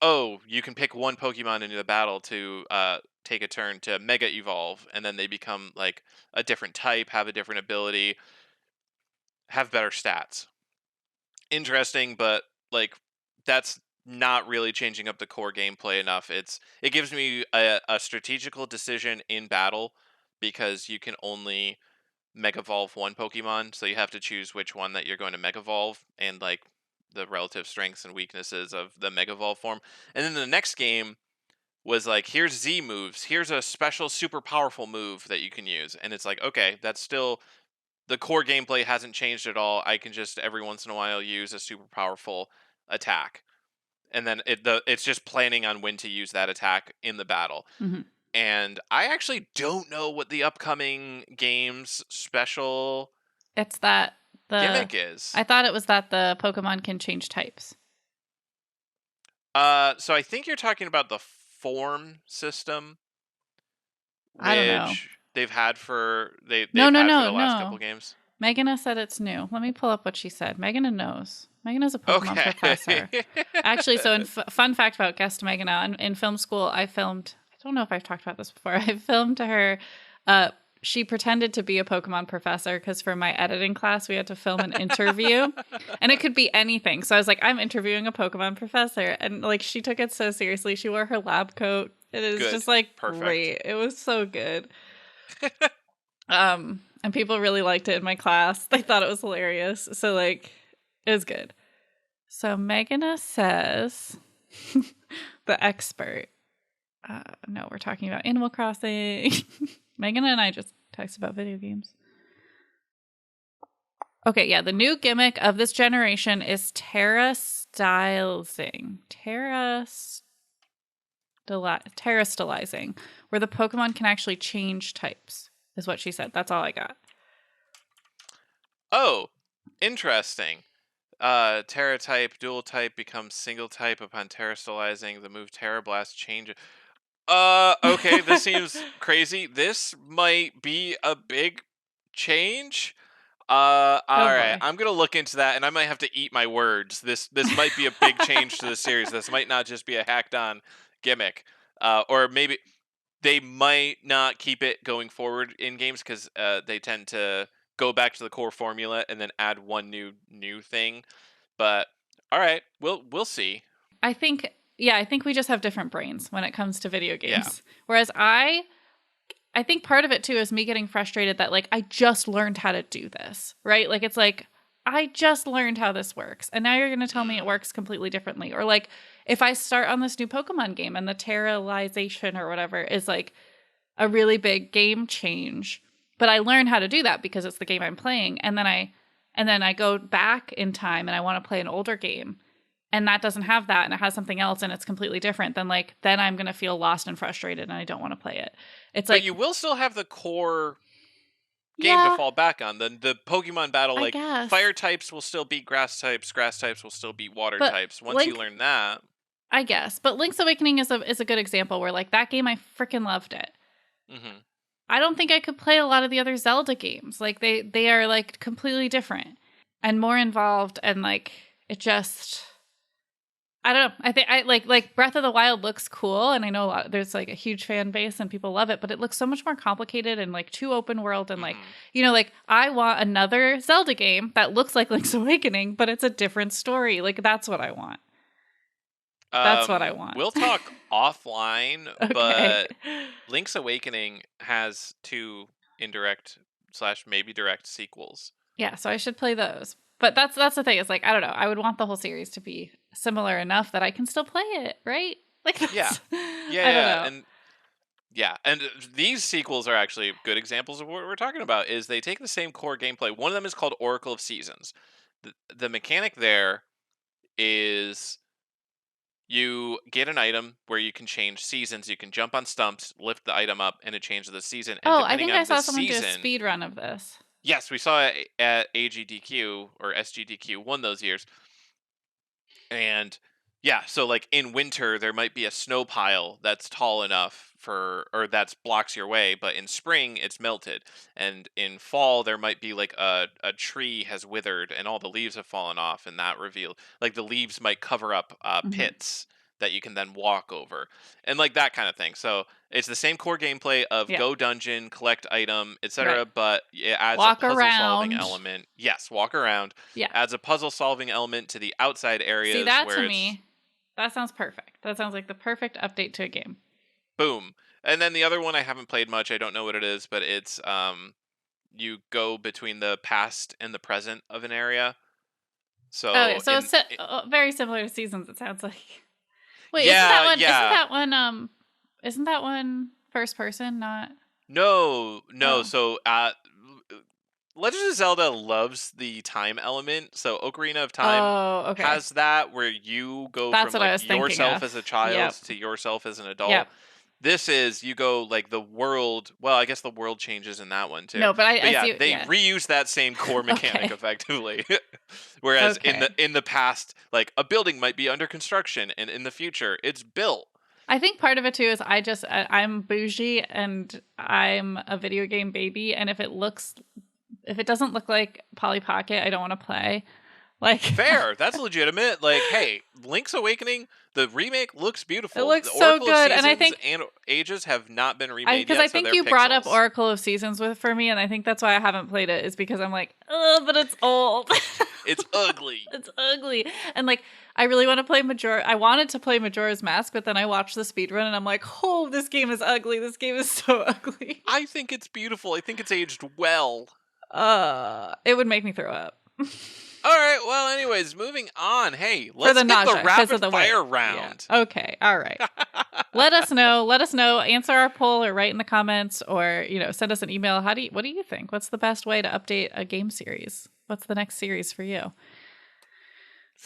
oh, you can pick one Pokemon into the battle to take a turn to mega evolve, and then they become like a different type, have a different ability, have better stats. Interesting, but like that's not really changing up the core gameplay enough. It gives me a strategical decision in battle because you can only mega evolve one Pokemon, so you have to choose which one that you're going to mega evolve and like the relative strengths and weaknesses of the mega evolve form. And then the next game was like, here's Z moves, here's a special super powerful move that you can use. And it's like, okay, that's still the core gameplay hasn't changed at all. I can just every once in a while use a super powerful attack. And then it's just planning on when to use that attack in the battle. Hmm. And I actually don't know what the upcoming game's special It's that the gimmick is. I thought it was that the Pokemon can change types. So I think you're talking about the form system, I don't know. which No, they've no, had for no, the last couple no. games. Meganna said it's new. Let me pull up what she said. Meganna knows. Meganna's a Pokemon Okay. professor. Actually, so fun fact about guest Meganna, in film school, I filmed. I don't know if I've talked about this before. I filmed her. She pretended to be a Pokemon professor because for my editing class, we had to film an interview, and it could be anything. So I was like, I'm interviewing a Pokemon professor, and like she took it so seriously. She wore her lab coat. It is Good. just like Perfect. great. It was so good. And people really liked it in my class. They thought it was hilarious. So like it was good. So Meghana says the expert. No, we're talking about Animal Crossing. Meghana and I just text about video games. Okay, yeah, the new gimmick of this generation is Terra Stylizing. Terra Stylizing, where the Pokemon can actually change types, is what she said. That's all I got. Oh, interesting. Terra type, dual type becomes single type upon Terra stylizing. The move Terra Blast changes. Okay, this seems crazy. This might be a big change. All Oh right. boy. I'm gonna look into that, and I might have to eat my words. This might be a big change to the series. This might not just be a hacked on gimmick, or maybe they might not keep it going forward in games because they tend to go back to the core formula and then add one new thing. But all right, we'll see. I think, yeah, I think we just have different brains when it comes to video Yeah. games. Whereas I think part of it too is me getting frustrated that like I just learned how to do this, right? Like it's like I just learned how this works, and now you're going to tell me it Mm. works completely differently. Or like if I start on this new Pokemon game and the terrealization or whatever is like a really big game change, but I learn how to do that because it's the game I'm playing, and then I go back in time and I want to play an older game and that doesn't have that and it has something else and it's completely different, then I'm going to feel lost and frustrated and I don't want to play it. It's But like, you will still have the core game to yeah, fall back on. The Pokemon battle, I like guess. fire types will still beat grass types will still beat water But types. Once you Link, learn that, I guess. But Link's Awakening is a good example where like that game I freaking loved it. hmm I don't think I could play a lot of the other Zelda games. Like they are like completely different and more involved, and like it just, I don't know. I think I like Breath of the Wild looks cool, and I know there's like a huge fan base and people love it, but it looks so much more complicated and like too open world, and like, hmm like I want another Zelda game that looks like Link's Awakening, but it's a different story. Like that's what I want. That's what I want. we'll talk offline, Okay. but Link's Awakening has two indirect slash maybe direct sequels. Yeah, so I should play those. But that's the thing. Is like I don't know. I would want the whole series to be similar enough that I can still play it, right? Like Yeah, that's yeah, I don't yeah, know. and yeah, and these sequels are actually good examples of what we're talking about. Is they take the same core gameplay. One of them is called Oracle of Seasons. The mechanic there is you get an item where you can change seasons. You can jump on stumps, lift the item up, and it changes the season. And Oh, I depending think I on the saw someone do a season, speed run of this. yes, we saw it at AGDQ or SGDQ one those years. And yeah, so like in winter there might be a snow pile that's tall enough for or that's blocks your way, but in spring it's melted. And in fall there might be like a tree has withered and all the leaves have fallen off, and that reveal like the leaves might cover up Hmm. pits that you can then walk over. And like that kind of thing. So it's the same core gameplay of Yeah, go dungeon, collect item, right. etc., but it adds a Walk puzzle solving around. element. Yes, walk around, Yeah. adds a puzzle solving element to the outside See areas that where to it's me, that sounds perfect. That sounds like the perfect update to a game. boom. And then the other one I haven't played much. I don't know what it is, but it's you go between the past and the present of an area. Oh yeah, So so it's very similar to Seasons. It sounds like. Wait, isn't that yeah, one? Isn't yeah. that one? Isn't that one first person? Not. No, no. Oh. So Legend of Zelda loves the time element. So Ocarina of Time Oh, okay. has that where you go That's from what I like was thinking yourself of. as a child Yep. to yourself as an Yep. adult. This is you go like the world. Well, I guess the world changes in that one too. No, but But I yeah, see. they Yeah. reuse that same core mechanic Okay. effectively. Whereas in the Okay. in the past, like a building might be under construction, and in the future, it's built. I think part of it too is I'm bougie and I'm a video game baby, and if it doesn't look like Polly Pocket, I don't want to play. Like Fair, that's legitimate. Like, hey, Link's Awakening, the remake looks it beautiful. looks The so Oracle of good, and I Seasons think and Ages have not been I remade because I yet, so think they're you brought up pixels. Oracle of Seasons with for me, and I think that's why I haven't played it is because I'm like, oh, but it's old. It's ugly. It's ugly. And like I really want to play I wanted to play Majora's Mask, but then I watched the speedrun and I'm like, oh, this game is ugly. This game is so ugly. I think it's beautiful. I think it's aged well. It would make me throw up. All right. Well, anyways, moving on. Hey, For let's the hit the nausea, because of rapid the way. fire Yeah. round. Okay. All right. Let us know. Let us know. Answer our poll or write in the comments or, send us an email. What do you think? What's the best way to update a game series? What's the next series for you?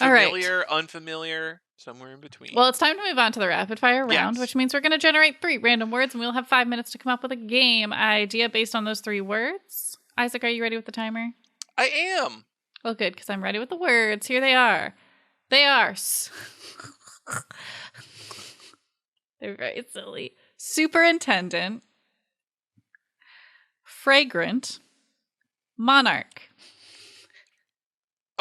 All right. Familiar, unfamiliar, somewhere in between. Well, it's time to move on to the rapid fire round, Yes, which means we're going to generate 3 random words and we'll have 5 minutes to come up with a game idea based on those 3 words. Isaac, are you ready with the timer? I am. Well, good, because I'm ready with the words. Here they are. They are. They're very silly. Superintendent, fragrant, monarch.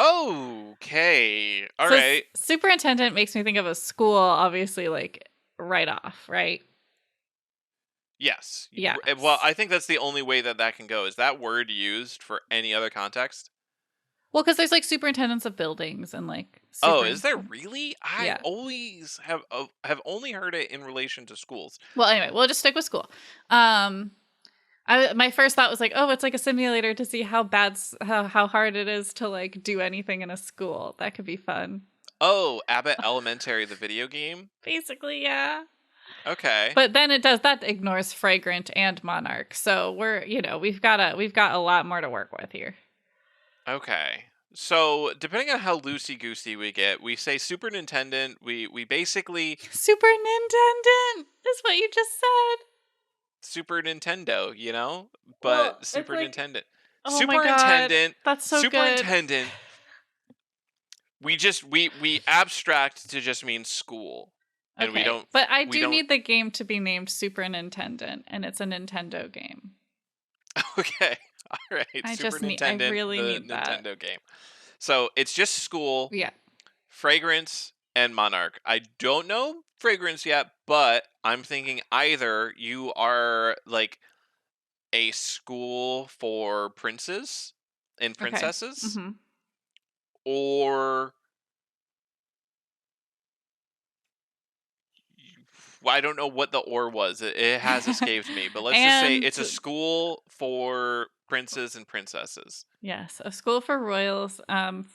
Okay. All So right. superintendent makes me think of a school, obviously, like right off, right? Yes. Yeah. Well, I think that's the only way that that can go. Is that word used for any other context? Well, because there's like superintendents of buildings and like Oh, is there superintendent. really? I Yeah. always have only heard it in relation to schools. Well, anyway, we'll just stick with school. Um, my first thought was like, oh, it's like a simulator to see how how hard it is to like do anything in a school. That could be fun. Oh, Abbott Elementary, the video game? Basically, yeah. Okay. But then that ignores Fragrant and Monarch. So we've got a lot more to work with here. Okay. So, depending on how loosey goosey we get, we say superintendent, we basically Super Nintendent is what you just said. Super Nintendo, you know? But Well, it's Super like, Nintendent. oh my god, Superintendent, that's so good. superintendent, we abstract to just mean school. And we Okay, don't but I we do don't need the game to be named Super Nintendent, and it's a Nintendo game. Okay. All right, I Superintendent, really the need that. Nintendo game. So, it's just school, Yeah. Fragrance, and Monarch. I don't know Fragrance yet, but I'm thinking either you are like a school for princes and Okay. princesses, Mm-hmm. or well, I don't know what the or was. It has escaped me, but let's just say And it's a school for princes and princesses. yes, a school for royals,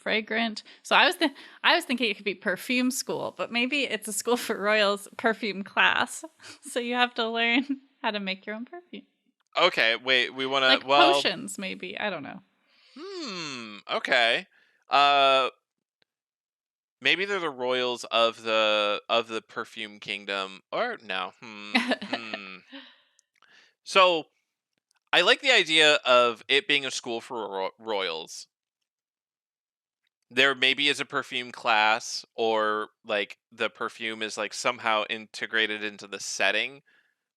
fragrant. So I was thinking it could be perfume school, but maybe it's a school for royals perfume class. So you have to learn how to make your own perfume. Okay, wait, we want to Like well, potions, maybe. I don't know. okay. Uh Maybe they're the royals of the perfume kingdom or no. So, I like the idea of it being a school for royals. There maybe is a perfume class or like the perfume is like somehow integrated into the setting,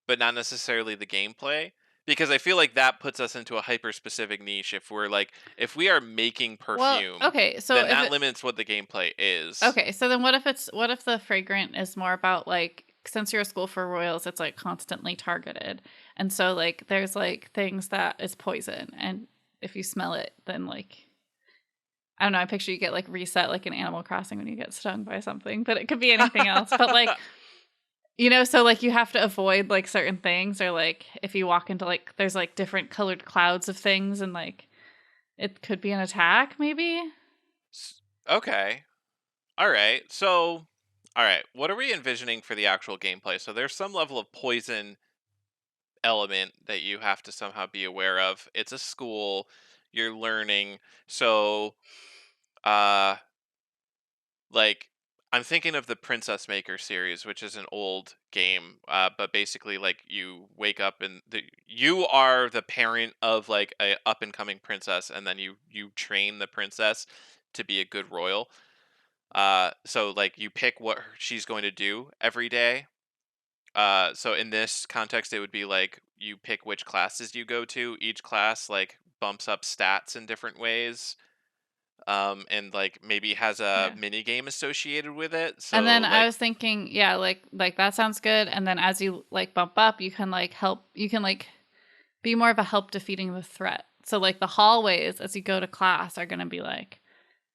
but not necessarily the gameplay. Because I feel like that puts us into a hyper specific niche if we are making Well, perfume, okay, so then if that it limits what the gameplay is. okay, so then what if the fragrant is more about like since you're a school for royals, it's like constantly targeted. And so like there's like things that is poison and if you smell it, then like I don't know, I picture you get like reset like in Animal Crossing when you get stung by something, but it could be anything else. But like so like you have to avoid like certain things or like if you walk into like there's like different colored clouds of things and like it could be an attack maybe. Okay. All right. So, all right. What are we envisioning for the actual gameplay? So there's some level of poison element that you have to somehow be aware of. It's a school. You're learning. So, uh, like I'm thinking of the Princess Maker series, which is an old game, but basically, like you wake up and you are the parent of like a up and coming princess, and then you train the princess to be a good royal. So like you pick what she's going to do every day. So in this context, it would be like you pick which classes you go to. Each class like bumps up stats in different ways. And like maybe has a Yeah. mini game associated with it. And So then I like, was thinking, yeah, like that sounds good. And then as you like bump up, you can like help. You can like be more of a help defeating the threat. So like the hallways as you go to class are going to be like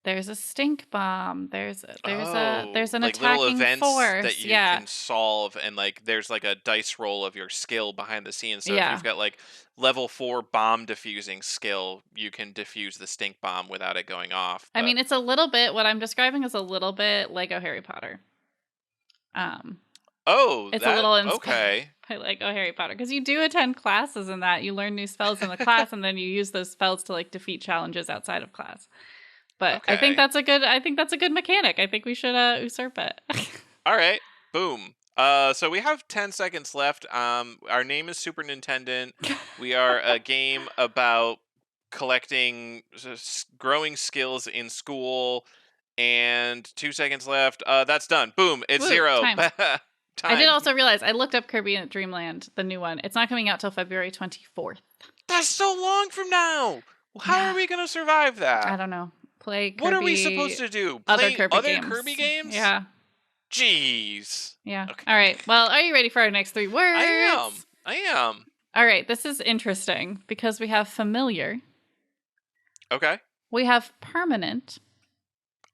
there's a stink bomb. oh, There's an like little attacking events that force. you Yeah. can solve, and like there's like a dice roll of your skill behind the scenes. So if Yeah. you've got like level 4 bomb diffusing skill, you can diffuse the stink bomb without it going off. I But mean, it's a little bit what I'm describing is a little bit Lego Harry Potter. Um oh, it's a that little inspired okay. by Lego Harry Potter because you do attend classes in that. You learn new spells in the class and then you use those spells to like defeat challenges outside of class. But Okay. I think that's a good mechanic. I think we should usurp it. All right. Boom. So we have 10 seconds left. Our name is Superintendent. We are a game about collecting, growing skills in school. And 2 seconds left. That's done. Boom. It's Woo, 0. time. I did Time. also realize I looked up Kirby and Dreamland, the new one. It's not coming out till February 24th. That's so long from now. How are Yeah, we going to survive I that? don't know. Play What are we supposed Kirby, to do? other Play Kirby other games. Kirby games? Yeah. Jeez. Yeah. Okay. All right. Well, are you ready for our next 3 I am. words? I am. All right. This is interesting because we have familiar, Okay. we have permanent,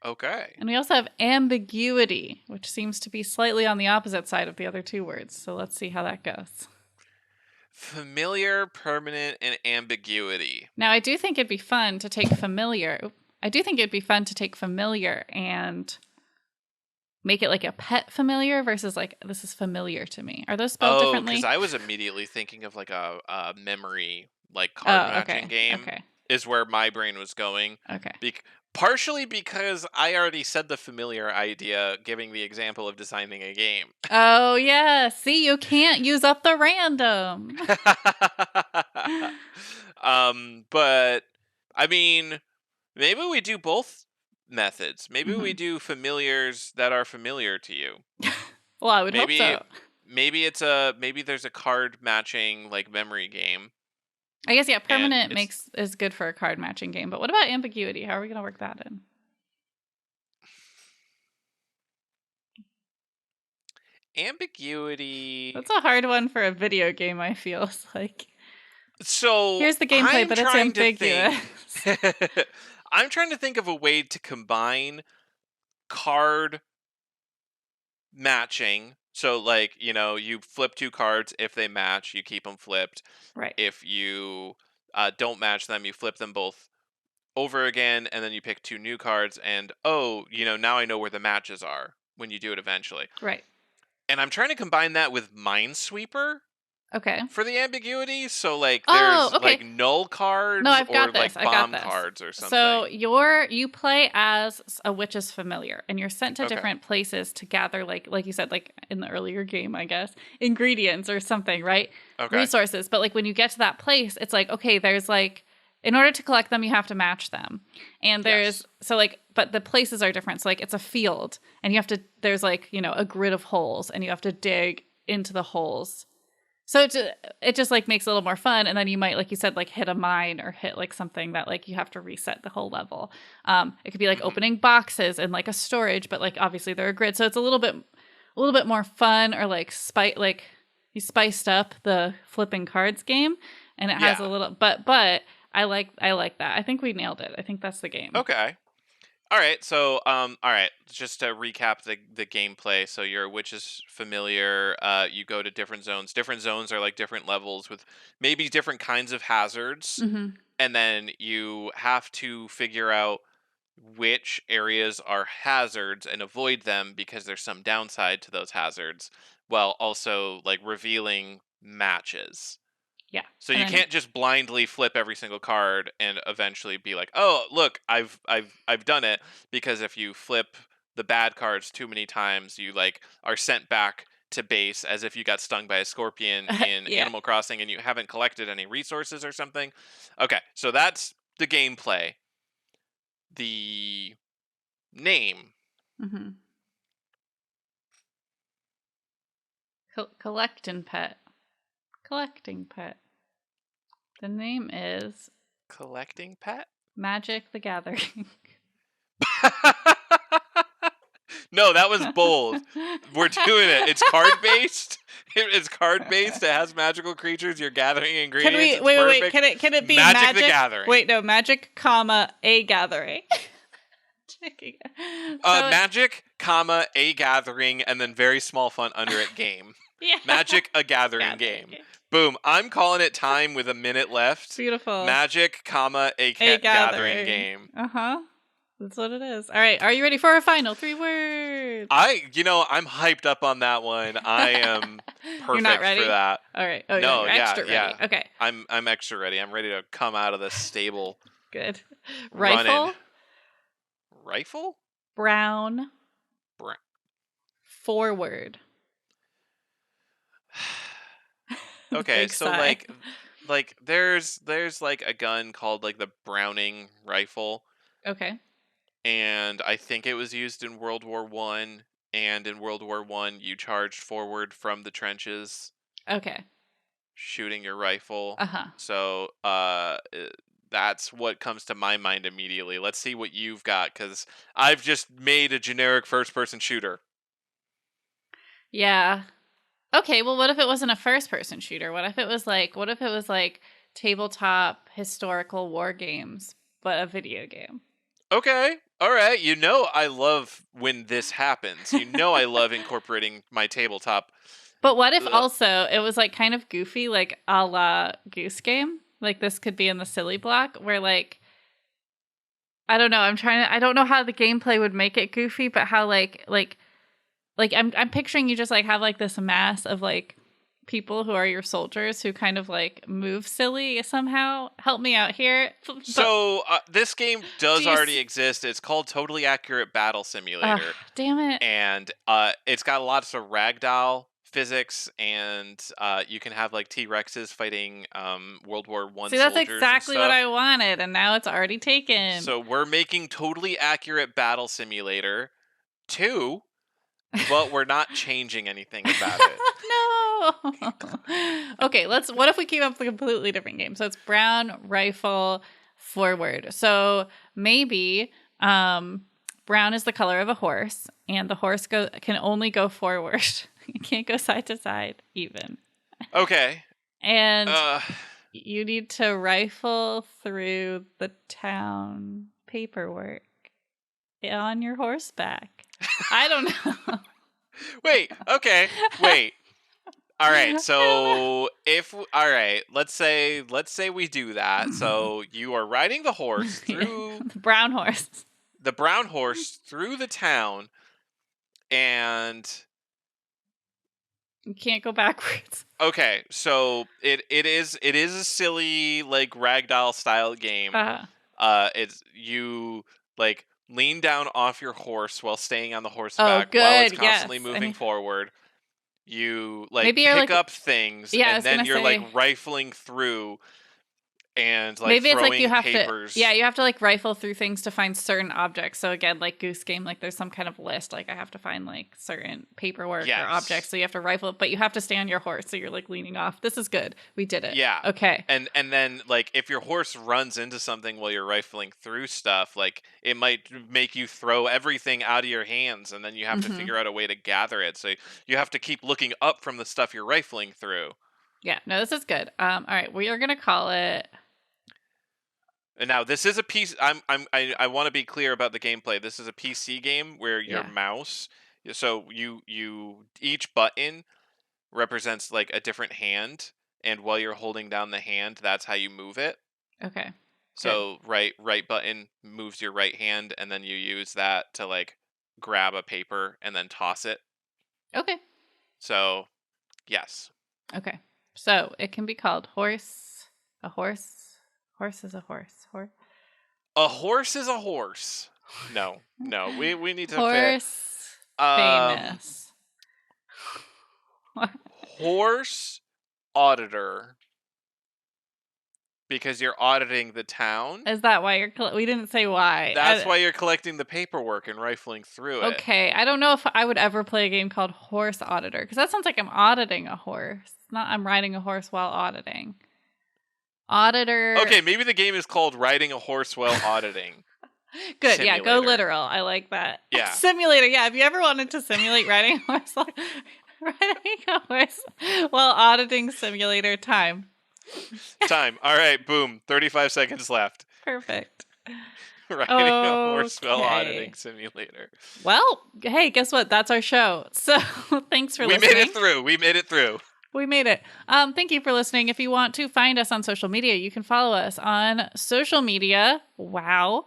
Okay. and we also have ambiguity, which seems to be slightly on the opposite side of the other 2 words. So let's see how that goes. Familiar, permanent, and ambiguity. Now, I do think it'd be fun to take familiar. I do think it'd be fun to take familiar and make it like a pet familiar versus like this is familiar to me. Are those spelled Oh, differently? because I was immediately thinking of like a memory like card matching okay. game Okay. is where my brain was going. Okay. Partially because I already said the familiar idea, giving the example of designing a game. Oh yeah. See, you can't use up the random. But I mean, maybe we do both methods. Maybe we Mhm. do familiars that are familiar to you. Well, I would hope Maybe so. maybe there's a card matching like memory game I guess yeah, and permanent it's is good for a card matching game. But what about ambiguity? How are we gonna work that in? ambiguity. That's a hard one for a video game, I feel. It's like So here's the gameplay, I'm but it's trying to ambiguous. think. I'm trying to think of a way to combine card matching. So, like, you flip 2 cards. If they match, you keep them flipped. Right. If you don't match them, you flip them both over again, and then you pick 2 new cards. And now I know where the matches are when you do it eventually. Right. And I'm trying to combine that with Minesweeper Okay. for the ambiguity. So, like, Oh, there's okay. like null cards No, I've or got this. like I got bomb this. cards or something. So you play as a witch's familiar, and you're sent to Okay. different places to gather, like you said, like in the earlier game, I guess, ingredients or something, right? Okay. Resources. But like when you get to that place, it's like okay, there's like in order to collect them, you have to match them, and there's but the places are different. So like it's a field, and you have to there's like a grid of holes, and you have to dig into the holes. So it just like makes it a little more fun, and then you might, like you said, like hit a mine or hit like something that like you have to reset the whole level. It could be like opening boxes and like a storage, but like obviously they're a grid, so it's a little bit more fun, or like you spiced up the flipping cards game, and it has a little. But I like that. I think we nailed it. I think that's the game. Okay. All right. So, all right. Just to recap the gameplay. So you're a witch's familiar. You go to different zones. Different zones are like different levels with maybe different kinds of hazards, Mm-hmm. and then you have to figure out which areas are hazards and avoid them because there's some downside to those hazards, while also like revealing matches. Yeah. So And you then can't just blindly flip every single card and eventually be like, "Oh, look, I've done it." Because if you flip the bad cards too many times, you like are sent back to base as if you got stung by a scorpion in yeah. Animal Crossing and you haven't collected any resources or something. Okay, so that's the gameplay. The name. Mm-hmm. Collecting pet. The name is Collecting pet? Magic the Gathering. No, that was bold. We're doing it. It's card based. It's card based. It has magical creatures. You're gathering ingredients. Can we It's wait? perfect. Can it be Magic the Gathering? Wait, no, Magic, comma a gathering. Magic, comma a gathering, and then very small font under it. Game. Yeah. Magic a gathering game. Boom. I'm calling it time with a minute left. Beautiful. Magic, comma a gathering game. That's what it is. All right, are you ready for our final 3 words? I'm hyped up on that one. I am perfect You're not ready? for that. All right. Oh, No, you're yeah, extra ready. yeah. Okay. I'm extra ready. I'm ready to come out of the stable. Good. Rifle. Rifle? Brown. Forward. Okay, Big so sigh. like there's like a gun called like the Browning rifle, Okay. and I think it was used in World War One. And in World War One, you charged forward from the trenches, Okay. shooting your rifle. Uh-huh. So that's what comes to my mind immediately. Let's see what you've got, because I've just made a generic first-person shooter. Yeah. Okay, well, what if it wasn't a first-person shooter? What if it was like tabletop historical war games, but a video game? Okay, all right. I love when this happens. I love incorporating my tabletop. But what if uh, also it was like kind of goofy, like a la Goose Game? Like this could be in the silly block where like I don't know. I don't know how the gameplay would make it goofy, but how like I'm picturing you just like have like this mass of like people who are your soldiers who kind of like move silly somehow. Help me out here. But So this game do does you? already exist. It's called Totally Accurate Battle Ugh, Simulator, damn it. and it's got lots of ragdoll physics, and you can have like T-Rexes fighting World War I See, that's soldiers and exactly what stuff. I wanted, and now it's already taken. So we're making Totally Accurate Battle Simulator 2, but we're not changing anything about it. No. Okay, what if we keep up with a completely different game? So it's brown rifle forward. So maybe brown is the color of a horse, and the horse can only go forward. It can't go side to side even. Okay. And Uh, you need to rifle through the town paperwork on your horseback. I don't know. wait. Okay. Wait. All right. So all right, let's say we do that. So you are riding the horse through The brown horse. the brown horse through the town, and You can't go backwards. okay, so it is a silly like ragdoll style game. It's you like lean down off your horse while staying on the Oh, horseback while it's good. constantly Yes. moving forward. You like Maybe you're pick like, up things, yeah, I and was then gonna you're like say, rifling through and like maybe it's like you throwing have to, papers. yeah, you have to like rifle through things to find certain objects. So again, like Goose Game, like there's some kind of list. Like I have to find like certain paperwork or objects. Yes. So you have to rifle, but you have to stay on your horse. So you're like leaning off. This is good. We did it. Yeah. Okay. And then like if your horse runs into something while you're rifling through stuff, like it might make you throw everything out of your hands, and then you have to Mm-hmm. figure out a way to gather it. So you have to keep looking up from the stuff you're rifling through. Yeah. No, this is good. All right. We are gonna call it. And now this is a piece. I want to be clear about the gameplay. This is a PC game where your Yeah. mouse. So you each button represents like a different hand, and while you're holding down the hand, that's how you move it. Okay. So right button moves your right hand, and then you use that to like grab a paper and then toss it. Okay. So yes. Okay. So it can be called horse. A horse. Horse is a horse. A horse is a horse. No, we need to Horse fit. famous. Horse auditor, because you're auditing the town. Is that why we didn't say why. That's why you're collecting the paperwork and rifling through it. Okay, I don't know if I would ever play a game called Horse Auditor, because that sounds like I'm auditing a horse. Not I'm riding a horse while auditing. Auditor. Okay, maybe the game is called Riding a Horse While Auditing. Good, Simulator. yeah, go literal. I like that. Yeah. Simulator, yeah. Have you ever wanted to simulate riding a horse while auditing simulator time? Time. All right, boom. 35 seconds left. Perfect. Riding a horse while Okay. auditing simulator. Well, hey, guess what? That's our show. So thanks for We listening. made it through. We made it through. We made it. Thank you for listening. If you want to find us on social media, you can follow us on social media. Wow.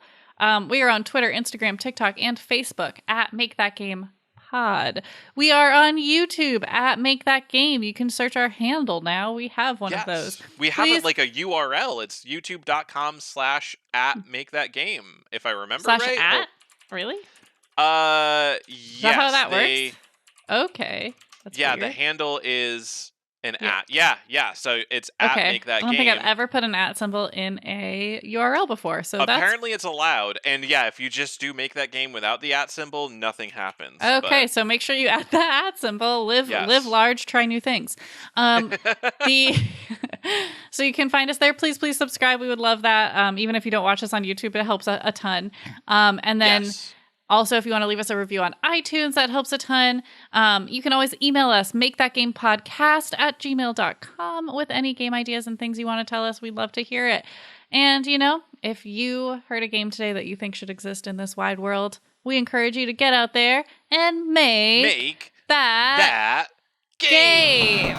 We are on Twitter, Instagram, TikTok, and Facebook at Make That Game Pod. We are on YouTube at Make That Game. You can search our handle now. We have one of those. We have Please- it like a URL. It's youtube.com/@makethatgame, if I remember Slash right. at? Really? Yes. Is that how that works? Okay. That's yeah, weird. the handle is an Yeah. at. Yeah. So it's at Okay. Make That I don't Game. think I've ever put an at symbol in a URL before. So Apparently it's allowed. And yeah, if you just do Make That Game without the at symbol, nothing happens. Okay, so make sure you add the at symbol. Live Yes. large, try new things. The So you can find us there. Please subscribe. We would love that. Even if you don't watch us on YouTube, it helps a ton. And then also, if you want to leave us a review on iTunes, that helps a ton. You can always email us, makethatgamepodcast@gmail.com with any game ideas and things you want to tell us. We'd love to hear it. And, if you heard a game today that you think should exist in this wide world, we encourage you to get out there and make that game.